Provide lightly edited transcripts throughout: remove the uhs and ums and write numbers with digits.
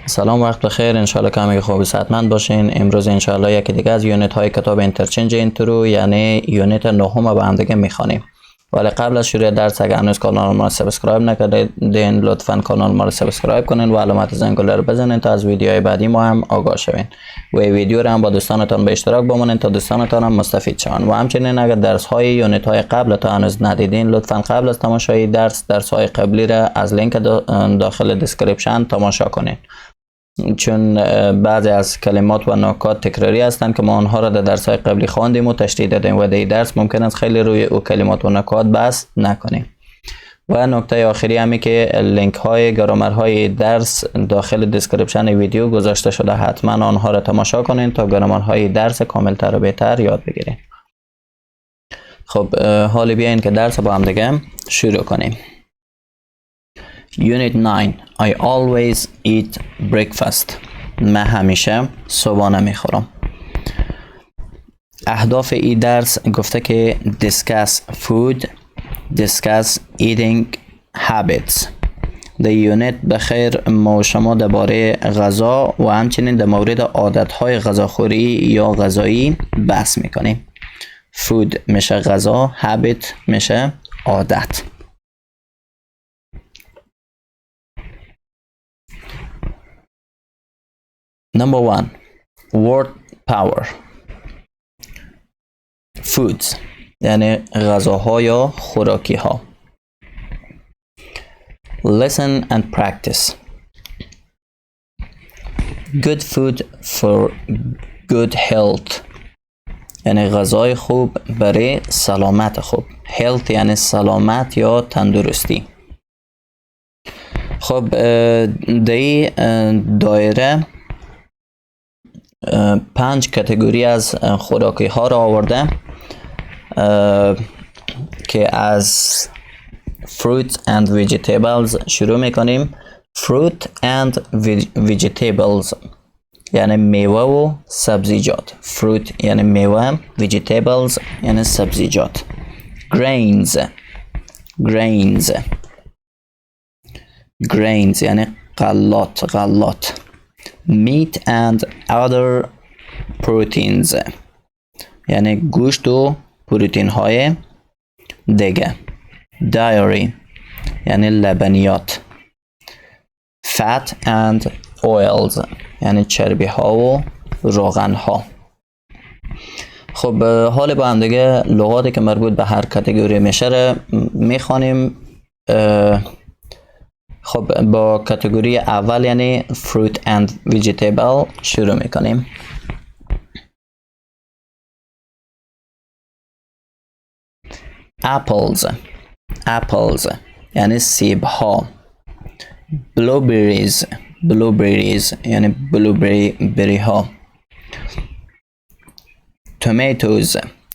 سلام، وقت بخیر. انشالله که همه خوب و صحتمند باشین. امروز انشالله یکی دیگه از یونیت های کتاب انترچنج اینترو یعنی یونیت نهم با هم دیگه میخوانیم. ولی قبل از شروع درس اگر هنوز کانال ما رو سابسکرایب نکردین لطفا کانال ما رو سابسکرایب کنین و علامت زنگوله رو بزنین تا از ویدیوهای بعدی ما هم آگاه شوین و این ویدیو رو هم با دوستانتان به اشتراک بمونین تا دوستانتان هم مستفید شون. و همچنین اگر درس های یونیت های قبل تا هنوز ندیدین لطفا قبل از تماشای درس های قبلی را از لینک داخل دیسکریپشن تماشا کنین، چون بعضی از کلمات و نکات تکراری هستند که ما آنها را در درس های قبلی خواندیم و تشریح دادیم و در درس ممکن است خیلی روی او کلمات و نکات بحث نکنیم. و نکته آخری همی که لینک های گرامر های درس داخل دیسکریپشن ویدیو گذاشته شده، حتما آنها را تماشا کنین تا گرامر های درس کامل تر و بهتر یاد بگیرین. خب حالا بیاین که درس با هم دیگه شروع کنیم. Unit 9. I always eat breakfast. من همیشه صبحانه میخورم. اهداف این درس گفته که discuss food, discuss eating habits. در یونیت بخیر ما و شما درباره غذا و همچنین در مورد عادتهای غذاخوری یا غذایی بحث میکنیم. food میشه غذا، habit میشه عادت. Number 1. Word power. Foods یعنی غذاها یا خوراکی ها. Listen and practice. Good food for good health. یعنی غذای خوب برای سلامت خوب. Health یعنی سلامت یا تندرستی. خب در دایره 5 کاتگوری از خوراکی ها را آورده که از fruit and vegetables شروع میکنیم. fruit and vegetables یعنی میوه و سبزیجات. fruit یعنی میوه، vegetables یعنی سبزیجات. grains یعنی غلات. meat and other proteins یعنی گوشت و پروتئین های دیگه. dairy یعنی لبنیات. fat and oils یعنی چربی ها و روغن ها. خب حال با هم دیگه لغاتی که مربوط به هر کاتگوری میشه رو میخوانیم. خب با کاتگوری اول یعنی fruit and vegetable شروع میکنیم. apples یعنی سیب ها. blueberries یعنی بلوبری ها.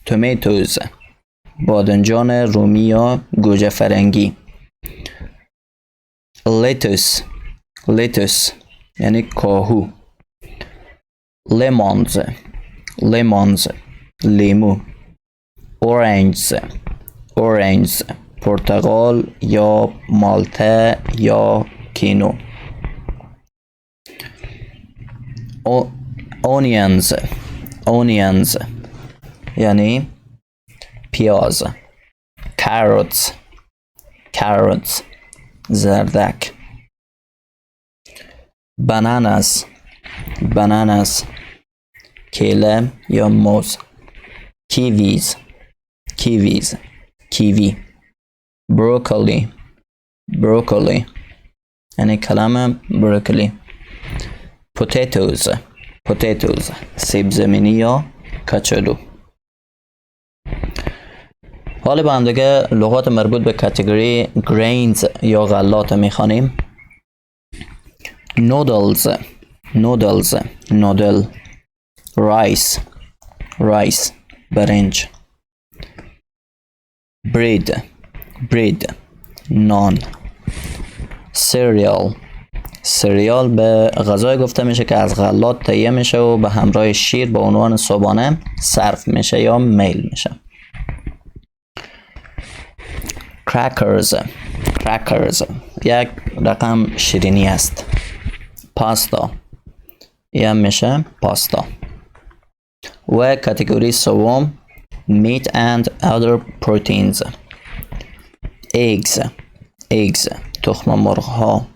tomatoes بادنجان رومی یا گوجه فرنگی. lettuce یعنی کاهو. lemons لیمو. orange پرتقال یا مالته یا کینو. onions یعنی پیاز. carrots زردک. bananas کیله یا موز. kiwi. broccoli یعنی کلمه بروکلی. potatoes سیب زمینی یا کچالو. حالا با هم دیگه لغات مربوط به کاتگوری grains یا غلات میخوانیم. noodle rice برنج. bread نان. cereal به غذای گفته میشه که از غلات تهیه میشه و به همراه شیر به عنوان صبحانه صرف میشه یا میل میشه. crackers یک رقم شیرینی است. پاستا یا میشه پاستا. و کاتگوری سوم meat and other proteins. eggs تخم مرغ ها.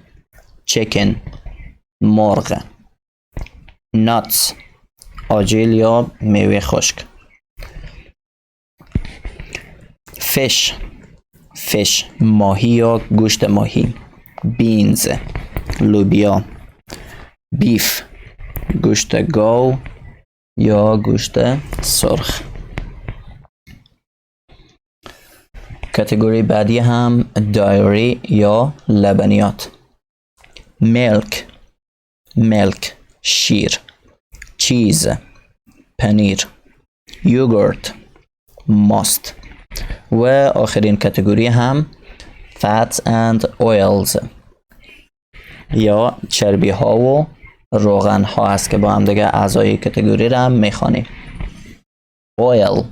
chicken مرغ. nuts آجیل یا میوه خشک. fish ماهی یا گوشت ماهی. beans لوبیا. beef گوشت گاو یا گوشت سرخ. کاتگوری بعدی هم دایری یا لبنیات. milk شیر. چیز پنیر. یوگورت ماست. و آخرین کاتگوری هم fats and oils یا چربی ها و روغن ها است که با هم دیگه اعضای کاتگوری را میخوانیم. oil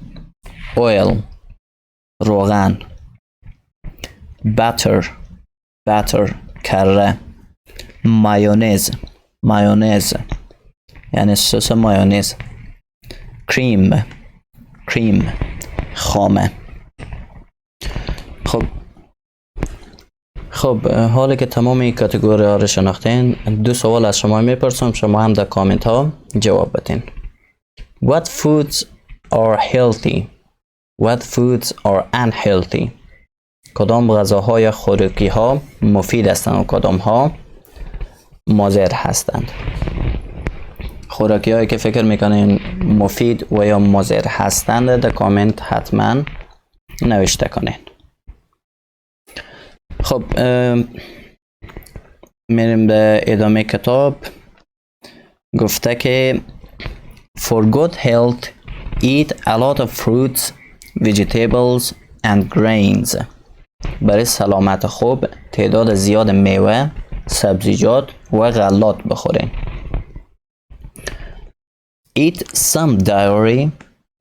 روغن. butter کره. مایونز یعنی سس مایونز. کریم خامه. خب حالا که تمام این کاتگوری ها رو شناختین، 2 سوال از شما میپرسم، شما هم در کامنت ها جواب بدین. What foods are healthy? What foods are unhealthy? کدام غذاهای خوراکی ها مفید هستند و کدام ها مضر هستند؟ خوراکی هایی که فکر میکنین مفید و یا مضر هستند در کامنت حتما نوشته کنین. خب میریم به ادامه کتاب. گفته که for good health eat a lot of fruits, vegetables and grains. برای سلامت خوب تعداد زیاد میوه، سبزیجات و غلات بخورین. Eat some dairy,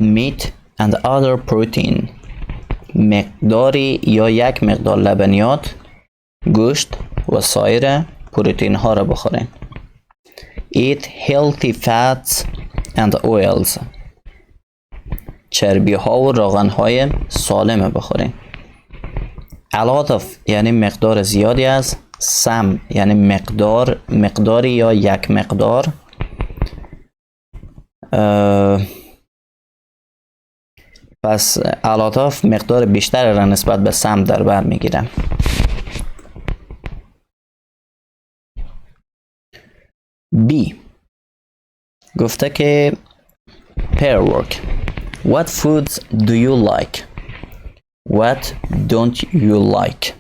meat and other protein. مقداری یا یک مقدار لبنیات، گوشت و سایر پروتئین ها را بخورین. Eat healthy fats and oils. چربی ها و روغن های سالم بخورین. A lot of یعنی مقدار زیادی از. some یعنی مقداری یا یک مقدار. پس a lot of مقدار بیشتر را نسبت به some در بر میگیرم. B گفته که pair work. What foods do you like? What don't you like?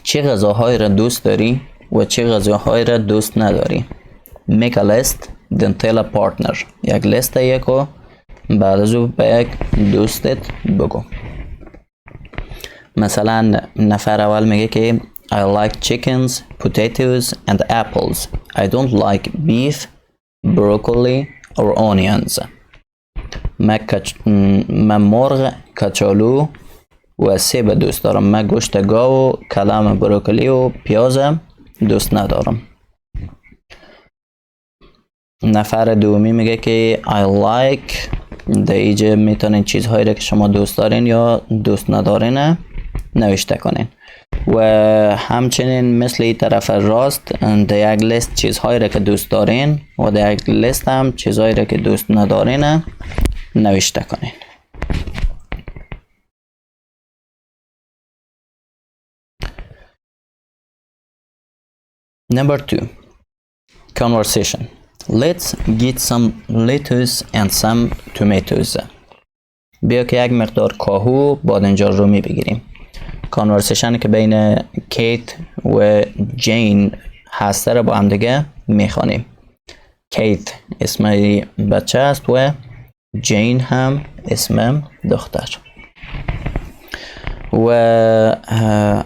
چه غذاهایی را دوست داری و چه غذاهایی را دوست نداری؟ Make a list then tell a partner. یک لیست یکو بعد از او به یک دوستت بگو. مثلا نفر اول میگه که I like chickens, potatoes and apples. I don't like beef, broccoli or onions. من مرغ، کچالو و سیب دوست دارم. من گوشت گاو و کلم بروکلی و پیاز دوست ندارم. نفر دومی میگه که I like در اینجا میتونین چیزهایی را که شما دوست دارین یا دوست ندارین نوشته کنین و همچنین مثل این طرف راست در یک لیست چیزهایی را که دوست دارین و در یک لیست هم چیزهایی را که دوست ندارین نوشته کنین. Number 2. Conversation. Let's get some lettuce and some tomatoes. بیا که یک مقدار کاهو بادنجان رومی بگیریم. کانورسیشن که بین کیت و جین هسته را با هم دیگه میخوانیم. کیت اسم بچه است و جین هم اسم دختر. و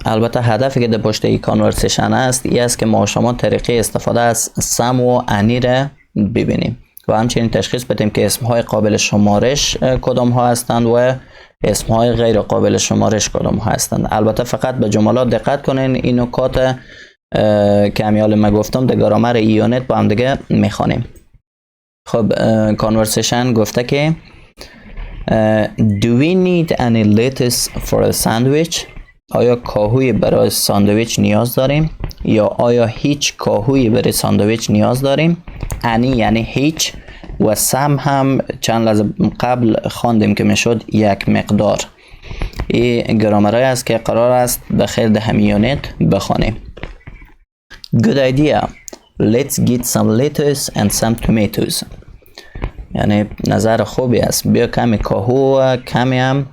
البته هدفی که در پشت این کانورسیشن است این است که ما شما طریقه استفاده از سم و انی را ببینیم و همچنین تشخیص بدیم که اسمهای قابل شمارش کدام ها هستند و اسمهای غیر قابل شمارش کدام ها هستند. البته فقط به جملات دقت کنین. این نکات کمیال ما گفتم در گرامر یونیت با هم دیگه میخوانیم. خب کانورسیشن گفته که Do we need any lettuce for a sandwich؟ آیا کاهوی برای ساندویچ نیاز داریم؟ یا آیا هیچ کاهوی برای ساندویچ نیاز داریم؟ یعنی هیچ، و سم هم چند لحظه قبل خواندیم که میشد یک مقدار. این گرامرهایی است که قرار است داخل همین یونیت بخوانیم. Good idea. Let's get some lettuce and some tomatoes. یعنی نظر خوبی است. بیا کمی کاهو و کمی هم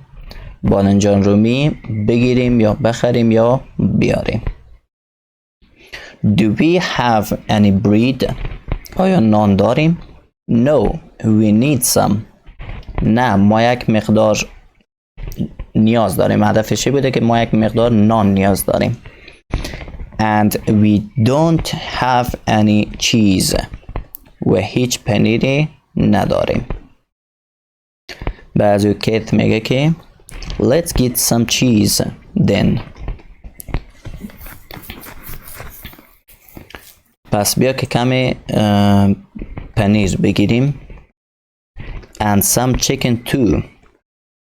بادنجان رومی بگیریم یا بخریم یا بیاریم. Do we have any bread؟ آیا نان داریم؟ No, we need some. نه، ما یک مقدار نیاز داریم. هدفش بوده که ما یک مقدار نان نیاز داریم. And we don't have any cheese. و هیچ پنیری نداریم. بعضی کیت میگه که Let's get some cheese then. پس بیا که کمی پنیر بگیریم. And some chicken too.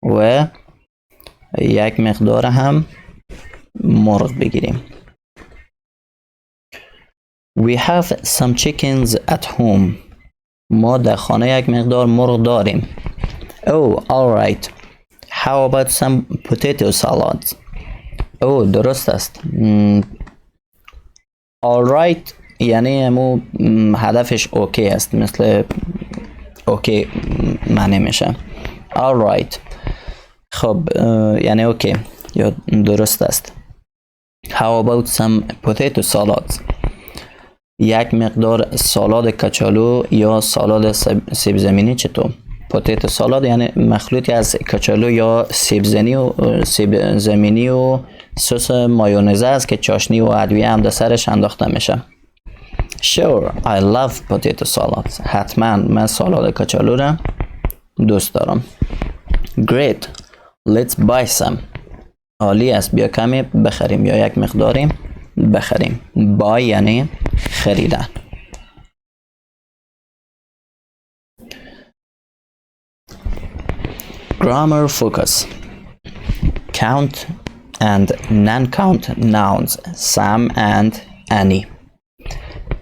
و یک مقدار هم مرغ بگیریم. We have some chickens at home. ما در خانه یک مقدار مرغ داریم. Oh, alright. How about some potato salad؟ درست است. Alright یعنی همو هدفش اوکی است، مثل اوکی معنی میشه. Alright. خب یعنی اوکی یا درست است. How about some potato salads؟ یک مقدار سالاد کچالو یا سالاد سیب زمینی چطور؟ پوتیتو سالاد یعنی مخلوطی از کچالو یا سیب زمینی و سس مایونزه است که چاشنی و ادویه هم در سرش انداخته میشه. Sure, I love potato salad. حتما من سالاد کچالو را دوست دارم. Great, let's buy some. عالی است، بیا کمی بخریم یا یک مقداری بخریم. buy یعنی خریدن. Grammar focus. Count and non-count nouns. Some and any.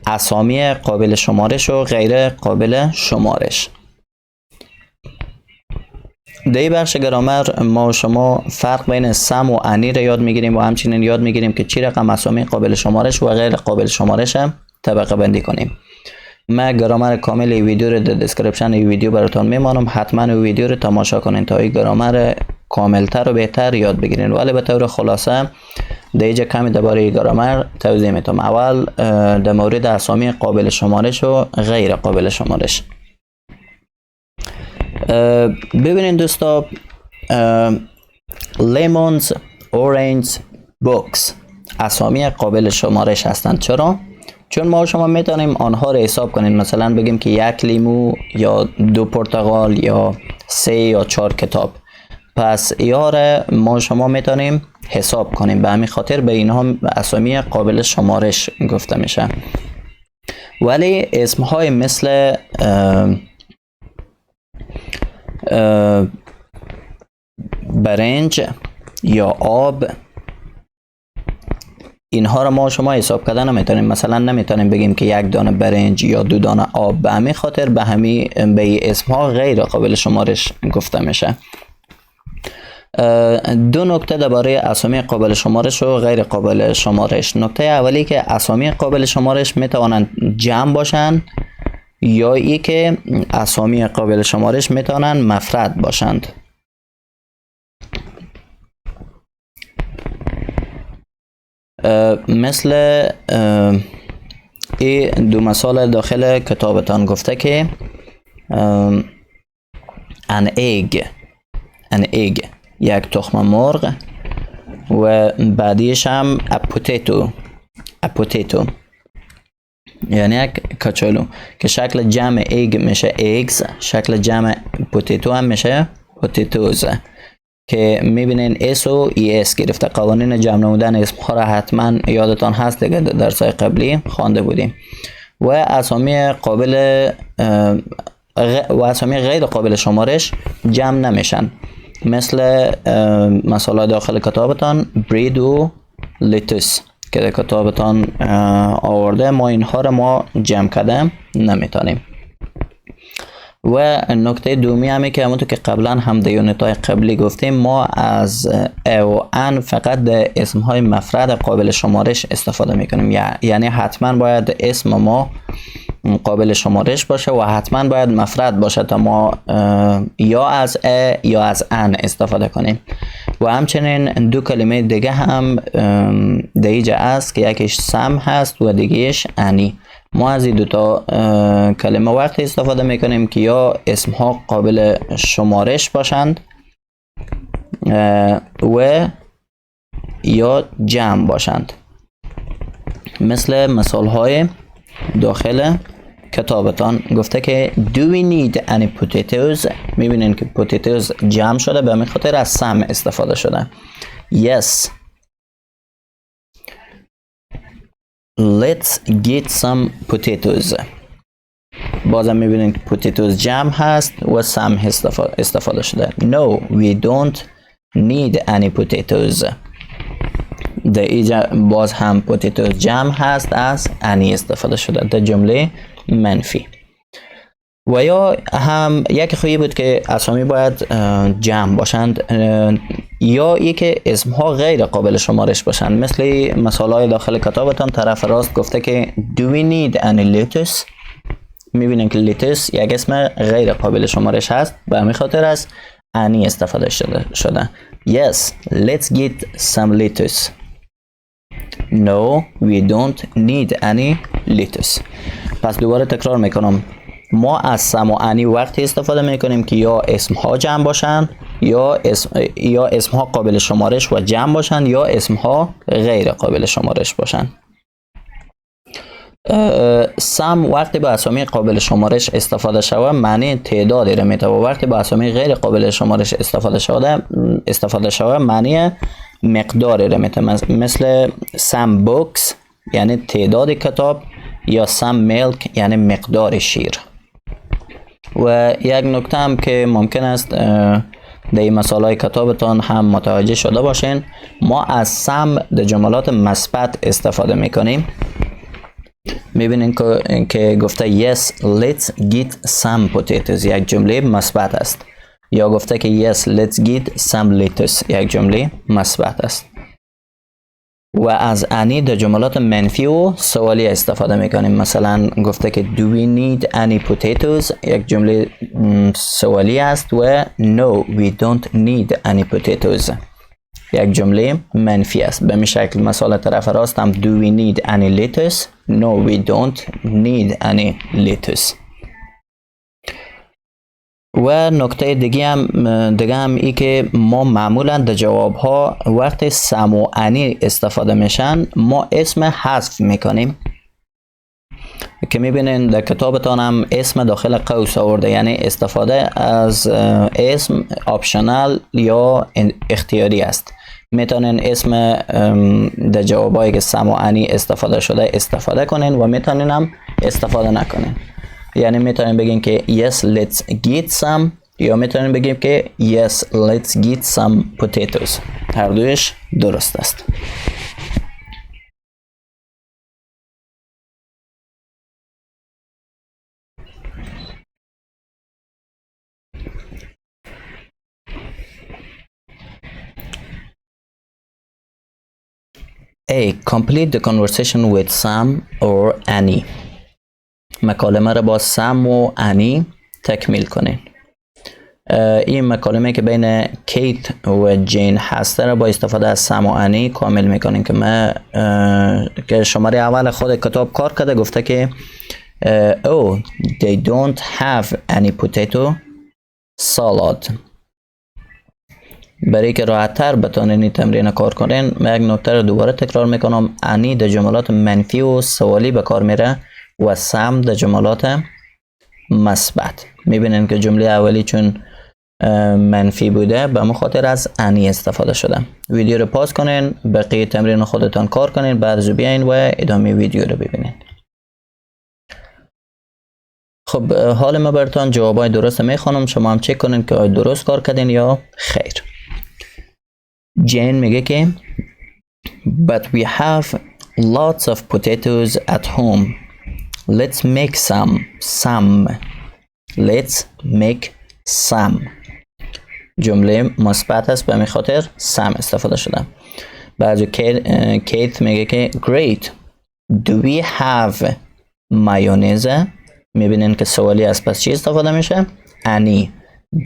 اسامی قابل شمارش و غیر قابل شمارش. در این بخش گرامر ما و شما فرق بین سم و انی را یاد میگیریم و همچنین یاد میگیریم که چی رقم اسامی قابل شمارش و غیر قابل شمارش هم طبقه بندی کنیم. من گرامر کامل این ویدیو رو در دسکریپشن این ویدیو براتون میمانم. حتما این ویدیو رو تماشا کنین تا این گرامر کاملتر و بهتر یاد بگیرین. ولی به طور خلاصه در اینجا کمی درباره گرامر توضیح میدم. اول در مورد اسامی قابل شمارش و غیر قابل شمارش. ببینید دوستا، لیمونز، اورنج، بوکس اسامی قابل شمارش هستند. چرا؟ چون ما شما میتونیم آنها رو حساب کنیم. مثلا بگیم که یک لیمو یا 2 پرتقال یا 3 یا 4 کتاب. پس ایاره ما شما میتونیم حساب کنیم. به همین خاطر به اینها اسامی قابل شمارش گفته میشه. ولی اسمهای مثل برنج یا آب، اینها رو ما شما حساب کردن نمیتونیم. مثلا نمیتونیم بگیم که 1 دانه برنج یا 2 دانه آب. به همین خاطر به اسم ها غیر قابل شمارش گفته میشه. 2 نکته درباره اسامی قابل شمارش و غیر قابل شمارش. نکته اولی که اسامی قابل شمارش میتوانند جمع باشند یا ای که اسامی قابل شمارش میتوانند مفرد باشند. مثل این 2 مثال داخل کتابتان گفته که an egg یک تخم مرغ و بعدیش هم a potato یعنی یک کچالو که شکل جمع egg میشه eggs، شکل جمع potato هم میشه potatoes. که میبینین اس و ای اس گرفته. قوانین جمع نمودن اسم ها را حتما یادتان هست دیگه، درسای قبلی خوانده بودیم. و اسامی قابل و اسامی غیر قابل شمارش جمع نمیشن، مثل مثلا داخل کتابتان برید و لیتوس که در کتابتان آورده، ما اینها را ما جمع کرده نمیتونیم. و نکته دومی همی که همونطور که قبلا هم در یونیت های قبلی گفتیم، ما از ا و ان فقط در اسم های مفرد قابل شمارش استفاده میکنیم. یعنی حتما باید اسم ما قابل شمارش باشه و حتما باید مفرد باشه تا ما یا از ا یا از ان استفاده کنیم. و همچنین دو کلمه دیگه هم دیجه است که یکیش سم هست و دیگهش انی. ما از این دوتا کلمه وقتی استفاده میکنیم که یا اسم ها قابل شمارش باشند و یا جمع باشند، مثل مثال های داخل کتابتان گفته که do we need any potatoes. میبینین که potatoes جمع شده، به همین خاطر از سم استفاده شده. yes let's get some potatoes. بازم میبینین که potatoes جمع هست و سم استفاده شده. no we don't need any potatoes. در اینجا باز هم potatoes جمع هست، از any استفاده شده در جمله منفی. و یا هم یک خوبی بود که اسامی باید جمع باشند، یا ای که اسم ها غیر قابل شمارش باشند، مثل مثال های داخل کتابتان طرف راست گفته که do we need any lettuce. میبینیم که lettuce یک اسم غیر قابل شمارش هست، به همین خاطر از any استفاده شده. yes let's get some lettuce. no we don't need any lettuce. پس دوباره تکرار میکنم، ما از سم و انی وقتی استفاده میکنیم که یا اسم ها جمع باشن یا اسم ها قابل شمارش و جمع باشن یا اسم ها غیر قابل شمارش باشن. سم وقتی با اسامی قابل شمارش استفاده شود معنی تعدادی را میده، و وقتی با اسامی غیر قابل شمارش استفاده شود معنی مقداری را میده، مثل سم بوکس یعنی تعداد کتاب، یا سم میلک یعنی مقدار شیر. و یک نکته هم که ممکن است در این مثالای کتابتان هم متوجه شده باشین، ما از سم در جملات مثبت استفاده میکنیم. میبینین که گفته yes let's get some potatoes، یک جمله مثبت است، یا گفته که yes let's get some lettuce، یک جمله مثبت است. و از انی در جملات منفی و سوالی استفاده میکنیم، مثلا گفته که do we need any potatoes، یک جمله سوالی است، و no we don't need any potatoes، یک جمله منفی است. به می شکل مثال طرف راست هم do we need any lettuce. no we don't need any lettuce. و نکته دیگه هم ای که ما معمولا در جواب ها وقتی سم و انی استفاده میشن ما اسم حذف میکنیم، که میبینین در کتابتان هم اسم داخل قوس آورده، یعنی استفاده از اسم آپشنال یا اختیاری است. میتونین اسم در جوابایی که سم و انی استفاده شده استفاده کنین و میتونین هم استفاده نکنین. یعنی میتونیم بگیم که yes let's get some، یا میتونیم بگیم که yes let's get some potatoes. هر دویش درست است. A. Complete the conversation with Sam or Annie. مکالمه را با سم و انی تکمیل کنین. این مکالمه که بین کیت و جین هسته را با استفاده از سم و انی کامل میکنین، که شماره اول خود کتاب کار کرده، گفته که oh they don't have any potato salad. برای که راحت تر بتونین این تمرین کار کنین، من یک نکته رو دوباره تکرار میکنم. انی در جملات منفی و سوالی به کار میره و سم در جملات مثبت. میبینین که جمله اولی چون منفی بوده به خاطر از انی استفاده شده. ویدیو رو پاس کنین، بقیه تمرین خودتان کار کنین، بعد از بیاین و ادامه ویدیو رو ببینین. خب حال ما براتون جوابای درست میخوانم، شما هم چک کنین که آیا درست کار کردین یا خیر. جین میگه که but we have lots of potatoes at home. Let's make some. Let's make some. جمله مثبت است به خاطر some استفاده شده. بعد کیت میگه که great. Do we have mayonnaise؟ میبینین که سوالی است، پس چی استفاده میشه؟ any.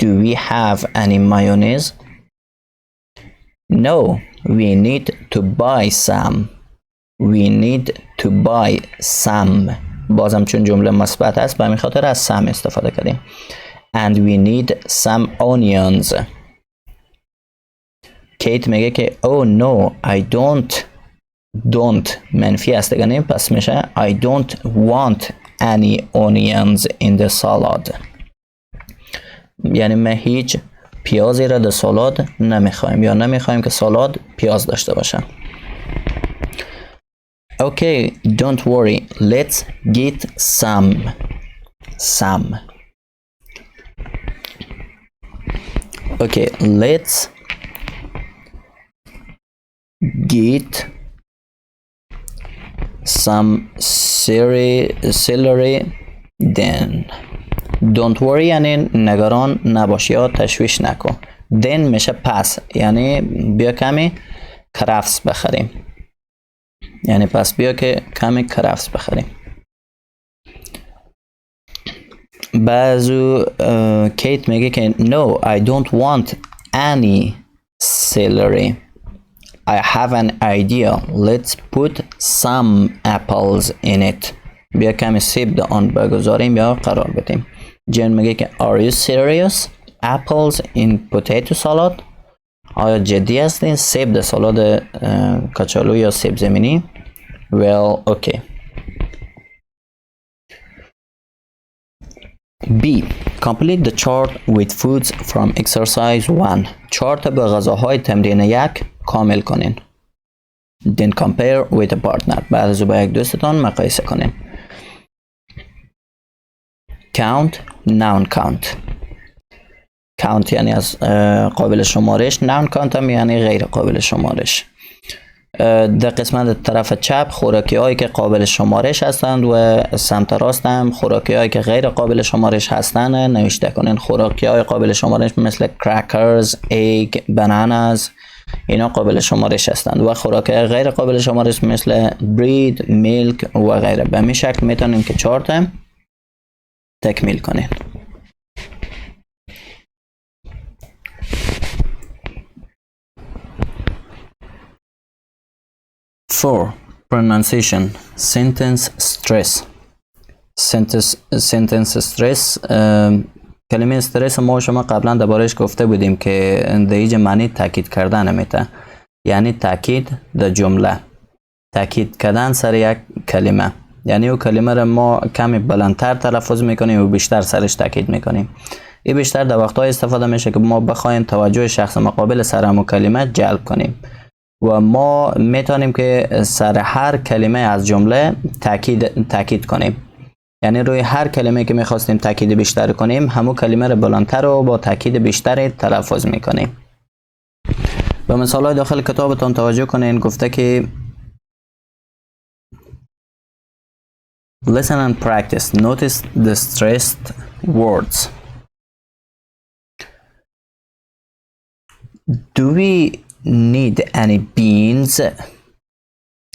Do we have any mayonnaise؟ No, we need to buy some. We need to buy some. بازم چون جمله مثبت است به خاطر از some استفاده کردیم. And we need some onions. کیت میگه که oh no, I don't منفی است دیگه، پس میشه I don't want any onions in the salad. یعنی ما هیچ پیازی را در سالاد نمیخوایم یا نمیخوایم که سالاد پیاز داشته باشه. Okay, don't worry. Let's get some. Okay, let's get some celery then. Don't worry یعنی نگران نباش یا تشویش نکن. then میشه پس، یعنی بیا کمی کرفس بخریم. یعنی پس بیا که کمی کرفس بخریم. بعضو کیت میگه که no, I don't want any celery. I have an idea. Let's put some apples in it. بیا کمی سیب در آن بگذاریم یا قرار بدیم. جن میگه که are you serious? Apples in potato salad؟ آیا جدی هستین؟ سیب در سالاد کچالو یا سیب زمینی؟ Well, okay. B. Complete the chart with foods from exercise 1. چارت به غذاهای تمرین 1 کامل کنین. Then compare with a partner. بعد از با یک دوستتان مقایسه کنین. Count, noun count. Count یعنی از قابل شمارش، noun count هم یعنی غیر قابل شمارش. در قسمت طرف چپ خوراکی هایی که قابل شمارش هستند و سمت راست هم خوراکی هایی که غیر قابل شمارش هستند نوشته کنین. خوراکی های قابل شمارش مثل crackers, egg, bananas اینا قابل شمارش هستند و خوراکی های غیر قابل شمارش مثل bread, milk و غیره. به همین شکل میتونیم که چارت تکمیل کنین. For pronunciation, sentence stress. Sentence stress کلمه استرس ما شما قبلا دربارش گفته بودیم که در اینجا معنی تاکید کردن میته، یعنی تاکید در جمله، تاکید کردن سر یک کلمه، یعنی او کلمه را ما کمی بلندتر تلفظ میکنیم و بیشتر سرش تاکید میکنیم. این بیشتر در وقت‌های استفاده میشه که ما بخوایم توجه شخص مقابل سر همون کلمه جلب کنیم و ما میتونیم که سر هر کلمه از جمله تاکید کنیم. یعنی روی هر کلمه که میخواستیم تاکید بیشتر کنیم همون کلمه رو بلندتر و با تاکید بیشتر تلفظ میکنیم. به مثالای داخل کتابتون توجه کنین. گفته که Listen and practice. Notice the stressed words. Do we need any beans?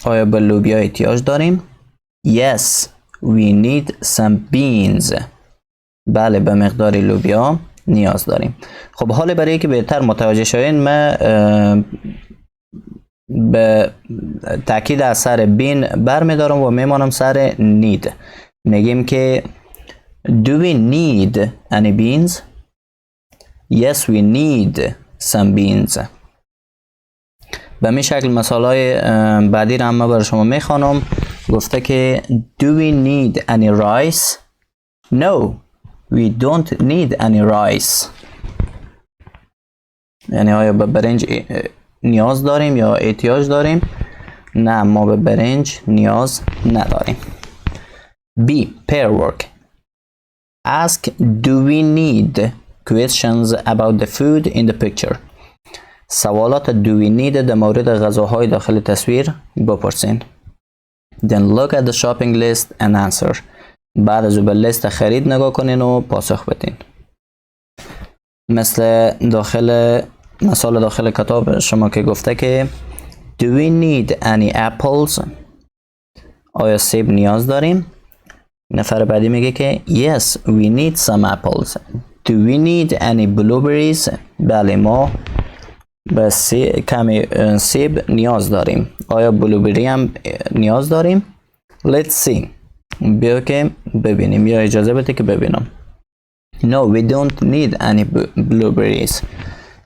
آیا به لوبیا احتیاج داریم؟ Yes, we need some beans. بله، به مقداری لوبیا نیاز داریم. خب حالا برای که بهتر متوجه شوین ما به تاکید از سر بین برمیدارم و میمانم سر need. میگیم که Do we need any beans? Yes, we need some beans. به می شکل مثالای بعدی را هم برای شما میخوانم. گفته که Do we need any rice? No, we don't need any rice. یعنی آیا به برنج نیاز داریم یا احتیاج داریم؟ نه، ما به برنج نیاز نداریم. B. Pair work. Ask, do we need questions about the food in the picture. سوالات do we need در مورد غذاهای داخل تصویر بپرسین. Then look at the shopping list and answer. بعد از به لیست خرید نگاه کنین و پاسخ بدین. مثل مثال داخل کتاب شما که گفته که Do we need any apples؟ آیا سیب نیاز داریم؟ نفر بعدی میگه که Yes, we need some apples. Do we need any blueberries؟ بله، ما به کمی سیب نیاز داریم. آیا بلوبری هم نیاز داریم؟ Let's see. بیا که ببینیم یا اجازه بده که ببینم. No, we don't need any blueberries.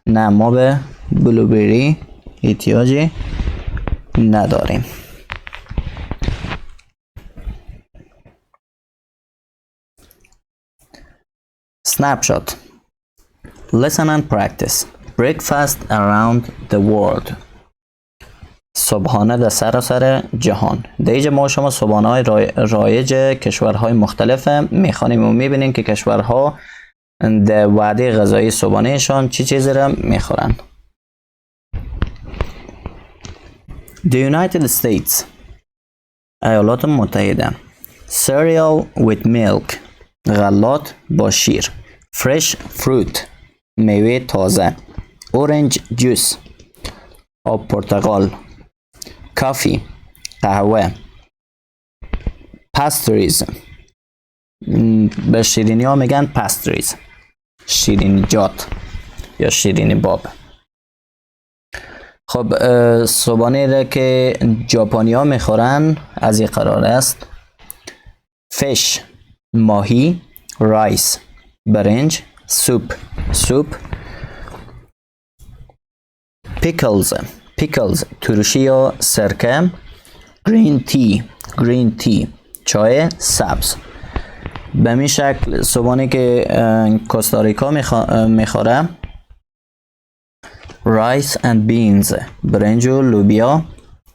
نه، ما به بلوبری احتیاجی نداریم. Snapshot. Listen and practice. Breakfast around the world. صبحانه در سراسر جهان. در اینجا ما شما صبحانه های رایج کشورهای مختلف میخوانیم و میبینیم که کشورها در وعده غذایی صبحانهشان چی چیزی را میخورن. The United States. ایالات متحده. Cereal with milk. غلات با شیر. Fresh fruit. میوه تازه. Orange juice. آب پرتقال. Coffee. قهوه. Pastries. به شیرینی ها میگن pastries. شیرینیجات یا شیرینی باب. خب صبحانه را که ژاپنی ها میخورن از این قرار است: fish ماهی، rice برنج، soup pickles ترشی یا سرکه، green tea چای سبز. به می شکل صبحانه که کوستاریکا میخوره: rice and beans برنج و لوبیا،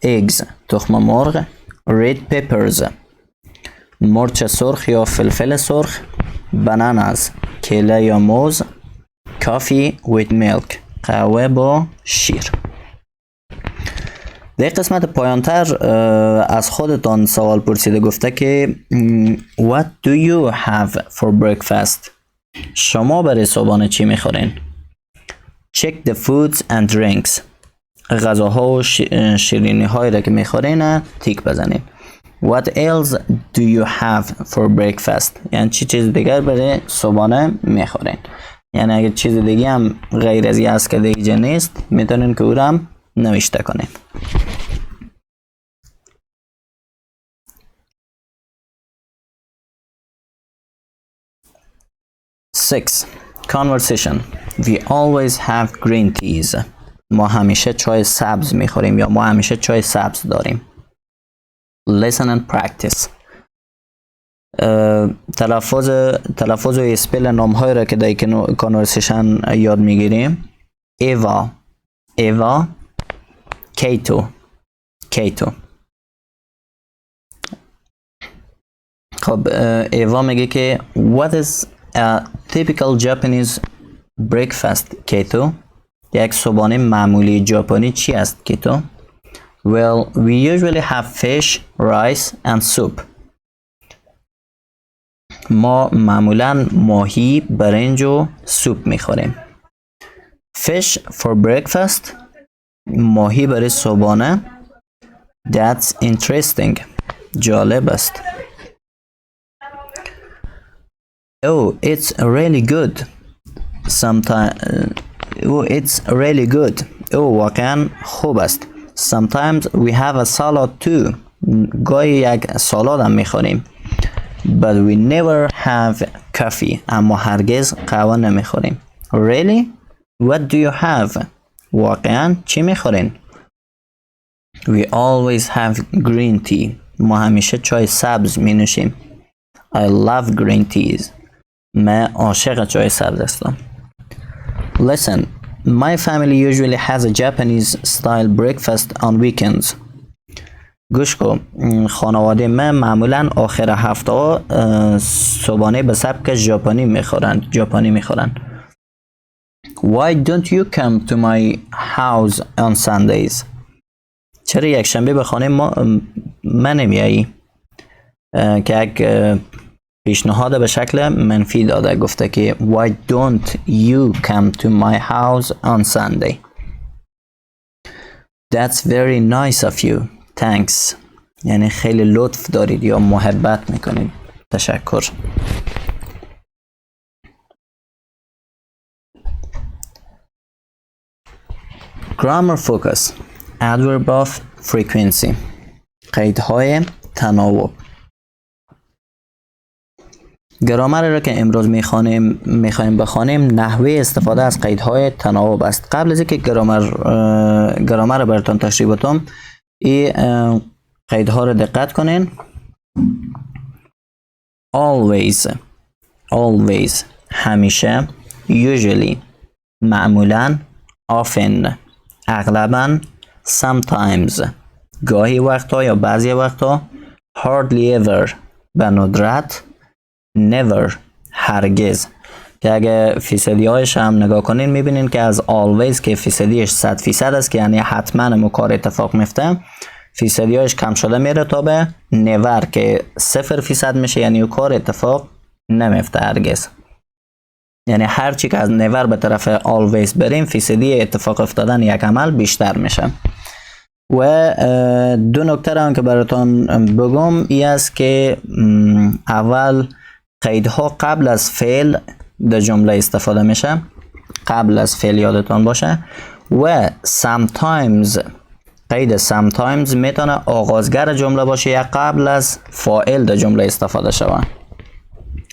eggs تخم مرغ، red peppers مرچ سرخ یا فلفل سرخ، bananas کیله یا موز، coffee with milk قهوه با شیر. در قسمت پایانتر از خودتان سوال پرسیده، گفته که What do you have for breakfast؟ شما برای صبحانه چی میخورین؟ Check the foods and drinks. غذاها و شیرینی هایی را که میخورین تیک بزنین. What else do you have for breakfast؟ یعنی چی چیز دیگر برای صبحانه میخورین؟ یعنی اگر چیز دیگه هم غیر از این است که دیگه نیست، میتونین که او را هم نوشته کنین. Six. Conversation. We always have green teas. ما همیشه چای سبز میخوریم یا ما همیشه چای سبز داریم. Listen and practice. تلفظ و اسپل نام های را که در کانورسیشن یاد میگیریم: ایوا، کیتو. خب ایوا میگه که What is a typical Japanese breakfast, کیتو؟ یک صبحانه معمولی ژاپنی چی است کیتو؟ Well, we usually have fish, rice and soup. ما معمولا ماهی، برنج و سوپ میخوریم. Fish for breakfast. ماهی برای صبحانه. That's interesting. جالب است. Oh, it's really good. It's really good. واقعا خوب است. Sometimes we have a salad too. گاهی یک سالاد هم میخوریم. But we never have coffee. اما هرگز قهوه نمیخوریم. Really? What do you have? واقعا چی میخورین؟ We always have green tea. ما همیشه چای سبز می نوشیم. I love green teas. من عاشق چای سبز هستم. Listen. My family usually has a Japanese style breakfast on weekends. گوش کن، خانواده من معمولا آخر هفته ها صبحانه به سبک ژاپنی میخورن. Why don't you come to my house on Sundays? چرا یک شنبه به خانه من نمیایی؟ که یک پیشنهاد به شکل منفی داده، گفته که Why don't you come to my house on Sunday? That's very nice of you. Thanks. یعنی خیلی لطف دارید یا محبت میکنید. تشکر. Grammar focus. Adverb of frequency. قیدهای تناوب. گرامر را که امروز میخوایم بخوانیم نحوه استفاده از قیدهای تناوب است. قبل از اینکه گرامر را براتون تشریح بدم، این قیدها را دقت کنین. always همیشه، usually معمولا، often اغلبا، sometimes گاهی وقتا یا بعضی وقتا، hardly ever به ندرت، never هرگز. که اگه فیصدی هایش هم نگاه کنین میبینین که از always که فیصدیش 100% است که یعنی حتما کار اتفاق میفته، فیصدی هایش کم شده میره تا به never که 0% میشه یعنی کار اتفاق نمیفته هرگز. یعنی هر چی که از never به طرف always بریم فیصدی اتفاق افتادن یک عمل بیشتر میشه. و دو نکته هم که براتون بگم ای است که اول قیدها قبل از فعل در جمله استفاده میشه، قبل از فعل یادتان باشه. و sometimes قید sometimes میتونه آغازگر جمله باشه یا قبل از فاعل در جمله استفاده شود.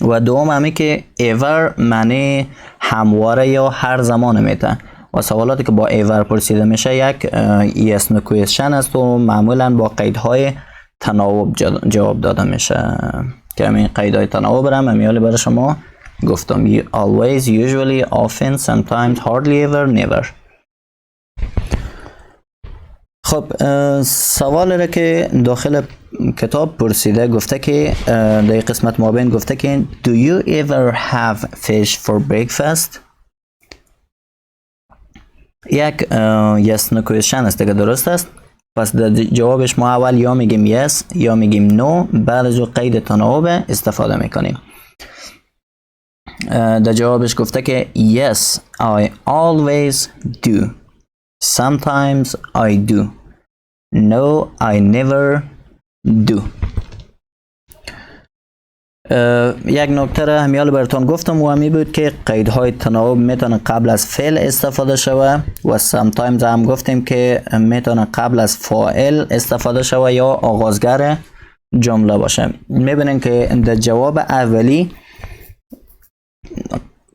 و دوم همی که ever معنی همواره یا هر زمان میته و سوالاتی که با ever پرسیده میشه یک yes no question است و معمولا با قیدهای تناوب جواب داده میشه که همین قیدهای تناوب را من برای شما گفتم. always, usually, often, sometimes, hardly ever, never. خب سوال را که داخل کتاب پرسیده گفته که در قسمت مابین گفته که Do you ever have fish for breakfast؟ یک yes no question است که درست است. پس در جوابش ما اول یا میگیم yes یا میگیم no، بعد از قید تناوب استفاده میکنیم. در جوابش گفته که yes I always do, sometimes I do, no I never do. یک نکته را همیال براتون گفتم و همی بود که قیدهای تناوب میتونه قبل از فعل استفاده شود و sometimes هم گفتیم که میتونه قبل از فاعل استفاده شود یا آغازگر جمله باشه. میبینین که در جواب اولی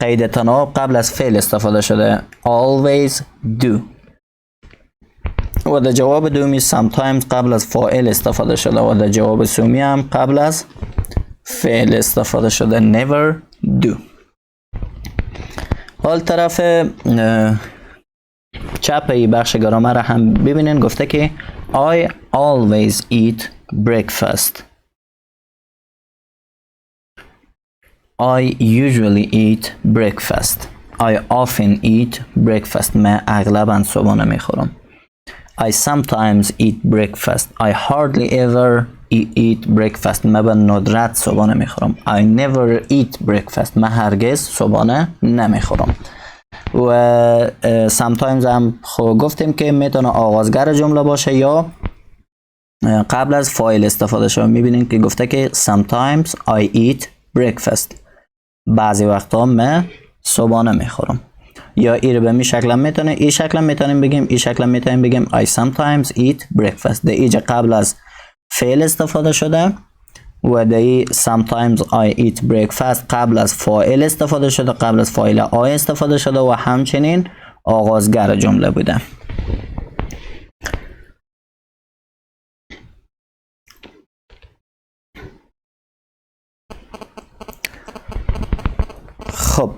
قید تناوب قبل از فعل استفاده شده always do و در جواب دومی sometimes قبل از فاعل استفاده شده و در جواب سومی هم قبل از فعل استفاده شده never do. حال طرف چپ ای بخش گرامر هم ببینین گفته که I always eat breakfast, I usually eat breakfast, I often eat breakfast. من اغلبا صبحانه میخورم. I sometimes eat breakfast, I hardly ever eat breakfast. من به ندرت صبحانه میخورم. I never eat breakfast. من هرگز صبحانه نمیخورم. و sometimes هم خب گفتیم که میتونه آغازگر جمله باشه یا قبل از فاعل استفاده شده. میبینید که گفته که sometimes I eat breakfast. بعضی وقتا من صبحانه میخورم. یا ای رو به می شکل میتونه ای شکل میتونیم بگیم ای شکل میتونیم بگیم I sometimes eat breakfast. در اینجا قبل از فعل استفاده شده و در sometimes I eat breakfast قبل از فاعل استفاده شده، قبل از فاعل I استفاده شده و همچنین آغازگر جمله بوده. خب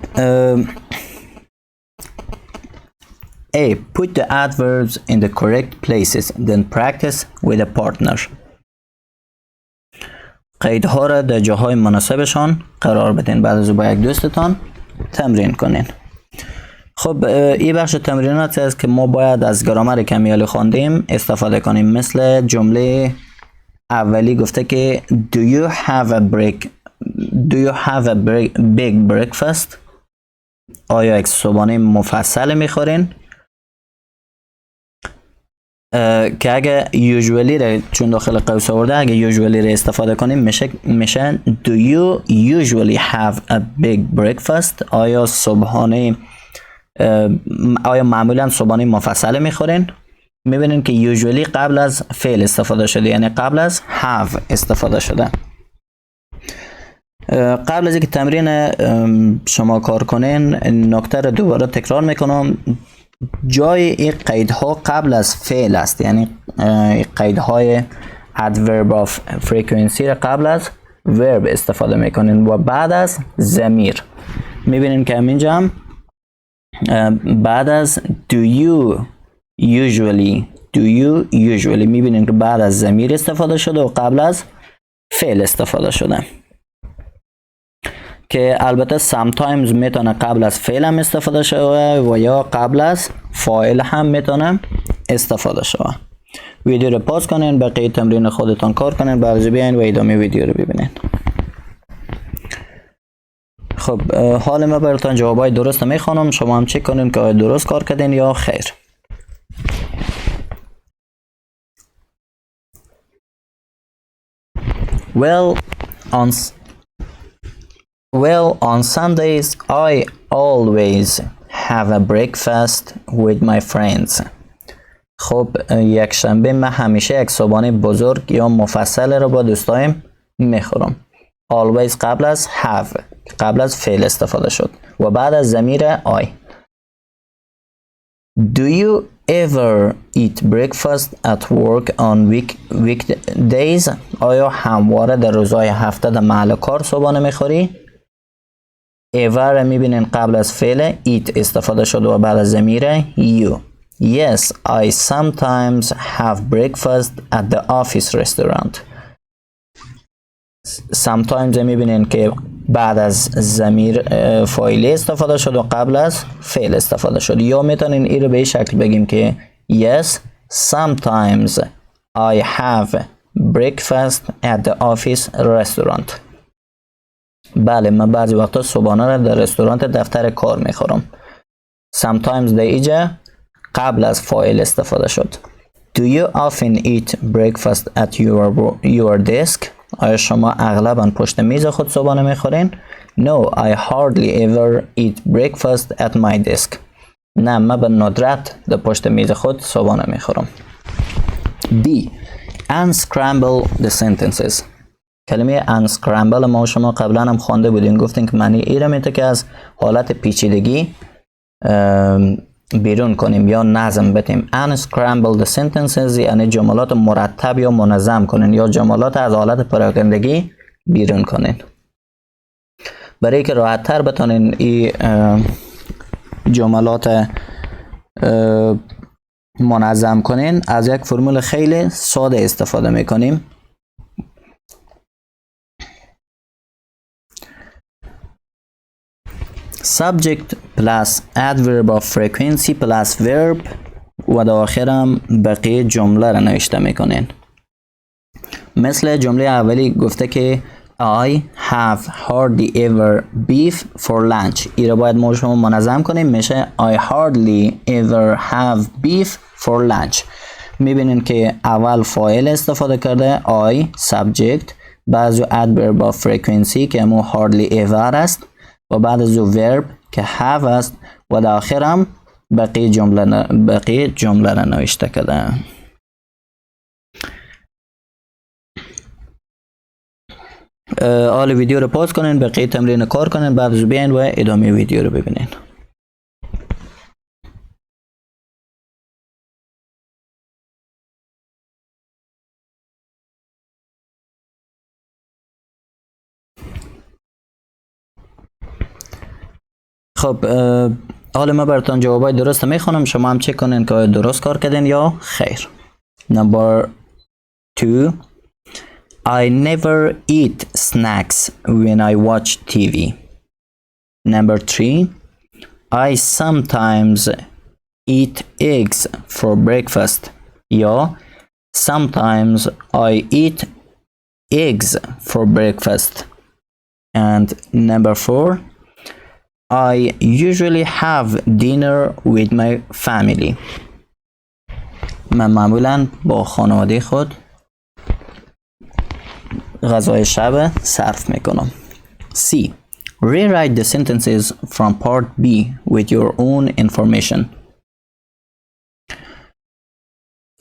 A. Put the adverbs in the correct places, then practice with a partner. قیدها را در جاهای مناسبشان قرار بدین. بعد از با یک دوستتان تمرین کنین. خب این بخش تمرینات است که ما باید از گرامر کمیالی خواندیم استفاده کنیم. مثل جمله اولی گفته که Do you have a big breakfast? آیا یک صبحانه مفصل میخورین؟ که اگه usually را چون داخل قوس آورده، اگه usually را استفاده کنیم میشه Do you usually have a big breakfast? آیا معمولا صبحانه مفصل میخورین؟ میبینین که usually قبل از فعل استفاده شده، یعنی قبل از have استفاده شده. قبل از اینکه تمرین شما کار کنین، نکته رو دوباره تکرار میکنم. جای این قیدها قبل از فعل است، یعنی قیدهای adverb of frequency را قبل از verb استفاده میکنین و بعد از ضمیر. میبینین که همینجا هم بعد از do you usually میبینین که بعد از ضمیر استفاده شده و قبل از فعل استفاده شده، که البته sometimes میتونه قبل از فعل هم استفاده شده و یا قبل از فاعل هم میتونه استفاده شده. ویدیو رو پاس کنین، بقیه تمرین خودتان کار کنین، بعد بیاین و ادامه ویدیو رو ببینین. خب حال ما براتون جوابای درست میخوانم، شما هم چک کنین که درست کار کردین یا خیر. Well, on Sundays I always have a breakfast with my friends. خب یک شنبه من همیشه یک صبحانه بزرگ یا مفصل رو با دوستایم میخورم. Always قبل از have، قبل از فعل استفاده شد و بعد از ضمیر I. Do you ever eat breakfast at work on weekdays? آیا همواره در روزهای هفته در محل کار صبحانه میخوری؟ ever میبینین قبل از فعل eat استفاده شد و بعد از ضمیر you. Yes, I sometimes have breakfast at the office restaurant. sometimes میبینین که بعد از ضمیر فاعلی استفاده شد و قبل از فعل استفاده شد. یا میتونین این رو به این شکل بگیم که Yes, sometimes I have breakfast at the office restaurant. بله، من بعضی وقتا صبحانه را در رستوران دفتر کار میخورم. sometimes در اینجا قبل از فاعل استفاده شد. Do you often eat breakfast at your desk? آیا شما اغلباً پشت میز خود صبحانه میخورین؟ No, I hardly ever eat breakfast at my desk. نه، من به ندرت در پشت میز خود صبحانه میخورم. B. Unscramble the sentences. کلمه unscramble ما شما قبلا هم خوانده بودین، گفتین که معنی ایره میده که از حالت پیچیدگی بیرون کنیم یا نظم بدیم. unscramble the sentences یعنی جملات مرتب یا منظم کنین یا جملات از حالت پراکندگی بیرون کنین. برای که راحت تر بتونین این جملات منظم کنین، از یک فرمول خیلی ساده استفاده میکنیم. subject plus adverb of frequency plus verb و در آخرم بقیه جمله را نوشته میکنین. مثل جمله اولی گفته که I have hardly ever beef for lunch. این را باید ما شما منظم کنیم، میشه I hardly ever have beef for lunch. میبینین که اول فاعل استفاده کرده I subject، بعد adverb of frequency که همون hardly ever است و بعد از verb که have است و در آخر هم بقیه جمله را نوشته کرده. حال ویدیو رو پاس کنین، بقیه تمرین کار کنین، بعد از بیاین و ادامه ویدیو رو ببینین. خب حالا من براتون جوابای درست میخونم، شما هم چک کنین که درست کار کردین یا خیر. Number 2. I never eat snacks when I watch TV. Number 3. I sometimes eat eggs for breakfast. یا sometimes I eat eggs for breakfast. And number 4. I usually have dinner with my family. من معمولا با خانواده خود غذای شب صرف میکنم. C. Rewrite the sentences from part B with your own information.